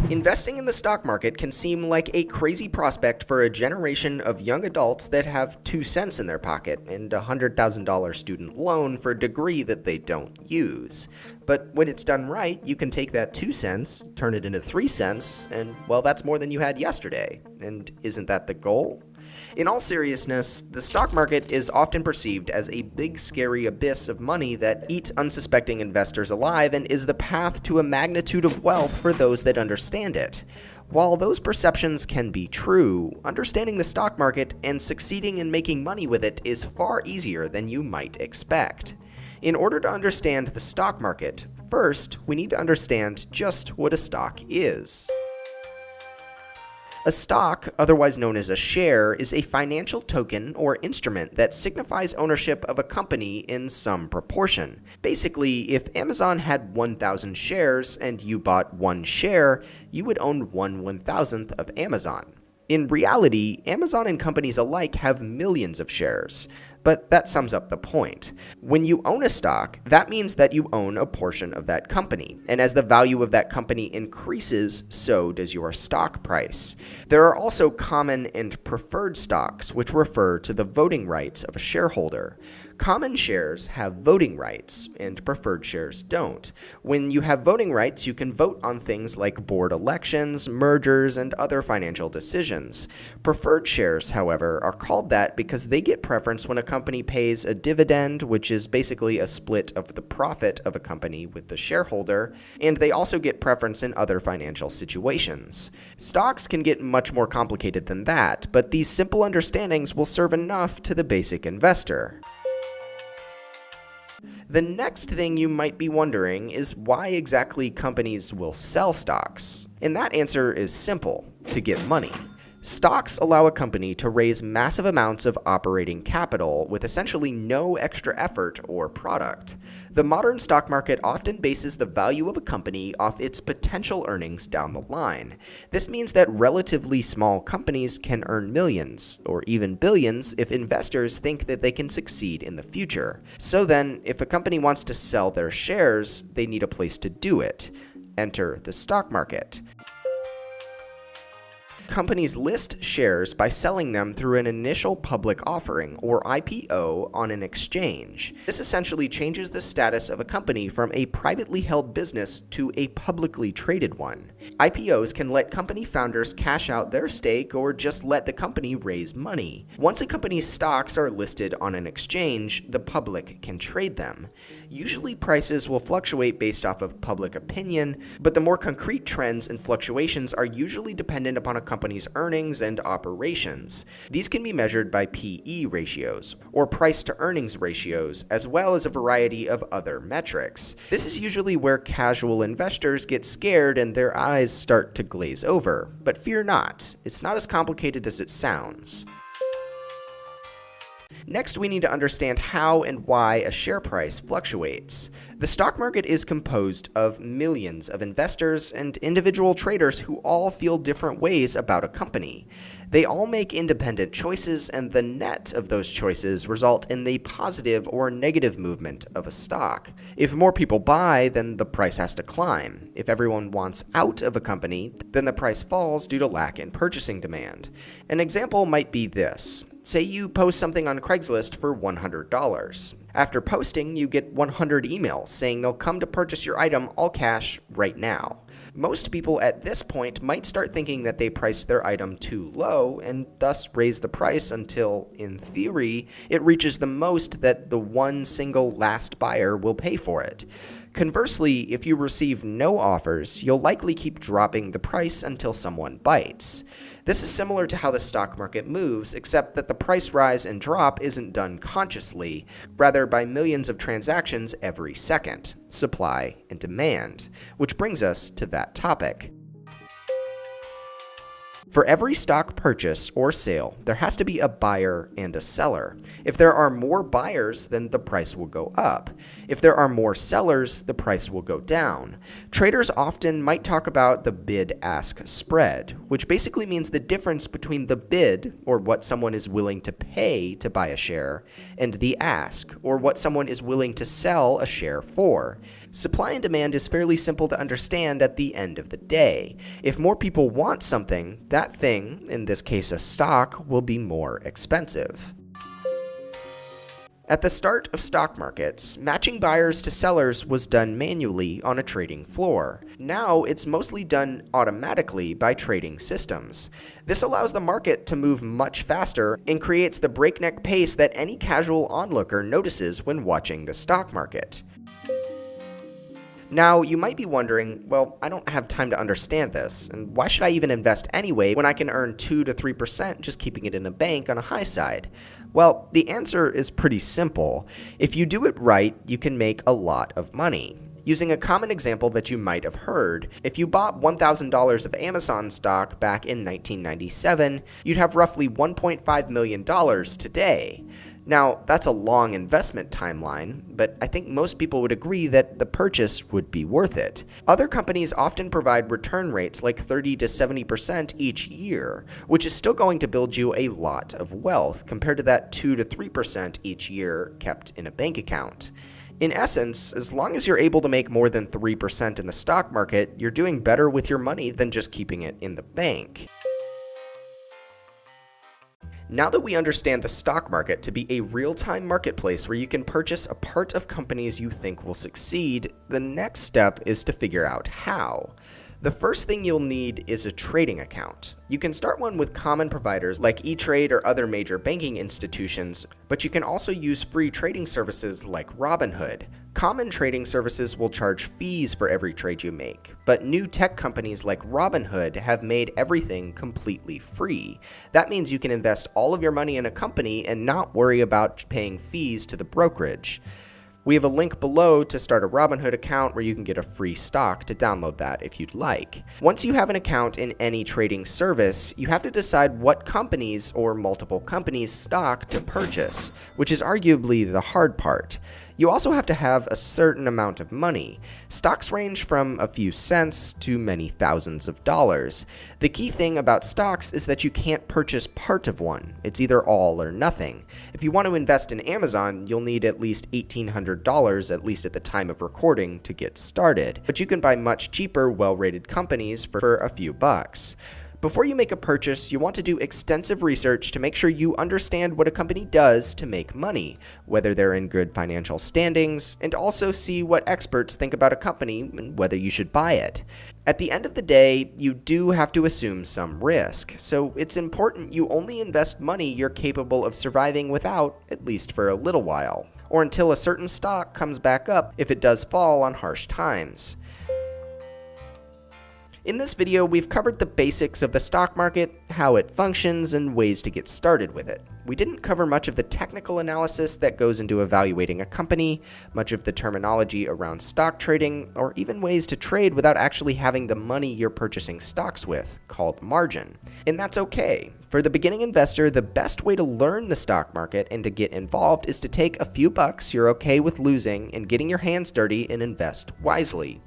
Investing in the stock market can seem like a crazy prospect for a generation of young adults that have 2 cents in their pocket and a $100,000 student loan for a degree that they don't use. But when it's done right, you can take that 2 cents, turn it into 3 cents, and well, that's more than you had yesterday. And isn't that the goal? In all seriousness, the stock market is often perceived as a big scary abyss of money that eats unsuspecting investors alive and is the path to a magnitude of wealth for those that understand it. While those perceptions can be true, understanding the stock market and succeeding in making money with it is far easier than you might expect. In order to understand the stock market, first, we need to understand just what a stock is. A stock, otherwise known as a share, is a financial token or instrument that signifies ownership of a company in some proportion. Basically, if Amazon had 1,000 shares and you bought 1 share, you would own 1/1000th of Amazon. In reality, Amazon and companies alike have millions of shares, but that sums up the point. When you own a stock, that means that you own a portion of that company, and as the value of that company increases, so does your stock price. There are also common and preferred stocks, which refer to the voting rights of a shareholder. Common shares have voting rights, and preferred shares don't. When you have voting rights, you can vote on things like board elections, mergers, and other financial decisions. Preferred shares, however, are called that because they get preference when a company pays a dividend, which is basically a split of the profit of a company with the shareholder, and they also get preference in other financial situations. Stocks can get much more complicated than that, but these simple understandings will serve enough to the basic investor. The next thing you might be wondering is why exactly companies will sell stocks. And that answer is simple: to get money. Stocks allow a company to raise massive amounts of operating capital with essentially no extra effort or product. The modern stock market often bases the value of a company off its potential earnings down the line. This means that relatively small companies can earn millions, or even billions, if investors think that they can succeed in the future. So then, if a company wants to sell their shares, they need a place to do it. Enter the stock market. Companies list shares by selling them through an initial public offering, or IPO, on an exchange. This essentially changes the status of a company from a privately held business to a publicly traded one. IPOs can let company founders cash out their stake or just let the company raise money. Once a company's stocks are listed on an exchange, the public can trade them. Usually prices will fluctuate based off of public opinion, but the more concrete trends and fluctuations are usually dependent upon a company's earnings and operations. These can be measured by PE ratios, or price to earnings ratios, as well as a variety of other metrics. This is usually where casual investors get scared and their eyes start to glaze over. But fear not, it's not as complicated as it sounds. Next, we need to understand how and why a share price fluctuates. The stock market is composed of millions of investors and individual traders who all feel different ways about a company. They all make independent choices, and the net of those choices result in the positive or negative movement of a stock. If more people buy, then the price has to climb. If everyone wants out of a company, then the price falls due to lack in purchasing demand. An example might be this. Say you post something on Craigslist for $100. After posting, you get 100 emails saying they'll come to purchase your item all cash right now. Most people at this point might start thinking that they priced their item too low and thus raise the price until, in theory, it reaches the most that the one single last buyer will pay for it. Conversely, if you receive no offers, you'll likely keep dropping the price until someone bites. This is similar to how the stock market moves, except that the price rise and drop isn't done consciously, rather by millions of transactions every second, supply and demand. Which brings us to that topic. For every stock purchase or sale, there has to be a buyer and a seller. If there are more buyers, then the price will go up. If there are more sellers, the price will go down. Traders often might talk about the bid-ask spread, which basically means the difference between the bid, or what someone is willing to pay to buy a share, and the ask, or what someone is willing to sell a share for. Supply and demand is fairly simple to understand at the end of the day. If more people want something, that thing, in this case a stock, will be more expensive. At the start of stock markets, matching buyers to sellers was done manually on a trading floor. Now it's mostly done automatically by trading systems. This allows the market to move much faster and creates the breakneck pace that any casual onlooker notices when watching the stock market. Now, you might be wondering, well, I don't have time to understand this, and why should I even invest anyway when I can earn 2 to 3% just keeping it in a bank on a high side? Well, the answer is pretty simple. If you do it right, you can make a lot of money. Using a common example that you might have heard, if you bought $1,000 of Amazon stock back in 1997, you'd have roughly $1.5 million today. Now, that's a long investment timeline, but I think most people would agree that the purchase would be worth it. Other companies often provide return rates like 30 to 70% each year, which is still going to build you a lot of wealth compared to that 2 to 3% each year kept in a bank account. In essence, as long as you're able to make more than 3% in the stock market, you're doing better with your money than just keeping it in the bank. Now that we understand the stock market to be a real-time marketplace where you can purchase a part of companies you think will succeed, the next step is to figure out how. The first thing you'll need is a trading account. You can start one with common providers like E-Trade or other major banking institutions, but you can also use free trading services like Robinhood. Common trading services will charge fees for every trade you make, but new tech companies like Robinhood have made everything completely free. That means you can invest all of your money in a company and not worry about paying fees to the brokerage. We have a link below to start a Robinhood account where you can get a free stock to download that if you'd like. Once you have an account in any trading service, you have to decide what companies or multiple companies' stock to purchase, which is arguably the hard part. You also have to have a certain amount of money. Stocks range from a few cents to many thousands of dollars. The key thing about stocks is that you can't purchase part of one. It's either all or nothing. If you want to invest in Amazon, you'll need at least $1,800, at least at the time of recording, to get started. But you can buy much cheaper, well-rated companies for a few bucks. Before you make a purchase, you want to do extensive research to make sure you understand what a company does to make money, whether they're in good financial standings, and also see what experts think about a company and whether you should buy it. At the end of the day, you do have to assume some risk, so it's important you only invest money you're capable of surviving without, at least for a little while, or until a certain stock comes back up if it does fall on harsh times. In this video, we've covered the basics of the stock market, how it functions, and ways to get started with it. We didn't cover much of the technical analysis that goes into evaluating a company, much of the terminology around stock trading, or even ways to trade without actually having the money you're purchasing stocks with, called margin. And that's okay. For the beginning investor, the best way to learn the stock market and to get involved is to take a few bucks you're okay with losing and getting your hands dirty and invest wisely.